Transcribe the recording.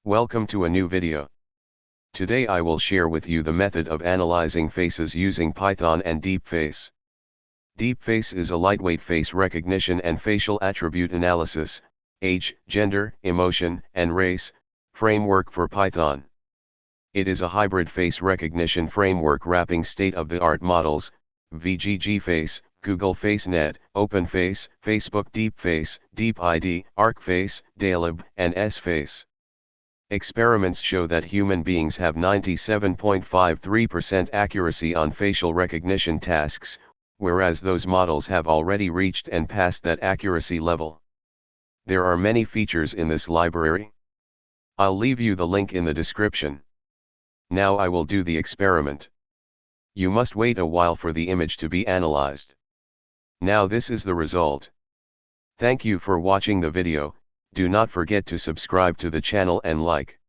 Welcome to a new video. Today I will share with you the method of analyzing faces using Python and DeepFace. DeepFace is a lightweight face recognition and facial attribute analysis, age, gender, emotion, and race, framework for Python. It is a hybrid face recognition framework wrapping state-of-the-art models, VGGFace, Google FaceNet, OpenFace, Facebook DeepFace, DeepID, ArcFace, Dalib, and SFace. Experiments show that human beings have 97.53% accuracy on facial recognition tasks, whereas those models have already reached and passed that accuracy level. There are many features in this library. I'll leave you the link in the description. Now I will do the experiment. You must wait a while for the image to be analyzed. Now this is the result. Thank you for watching the video. Do not forget to subscribe to the channel and like.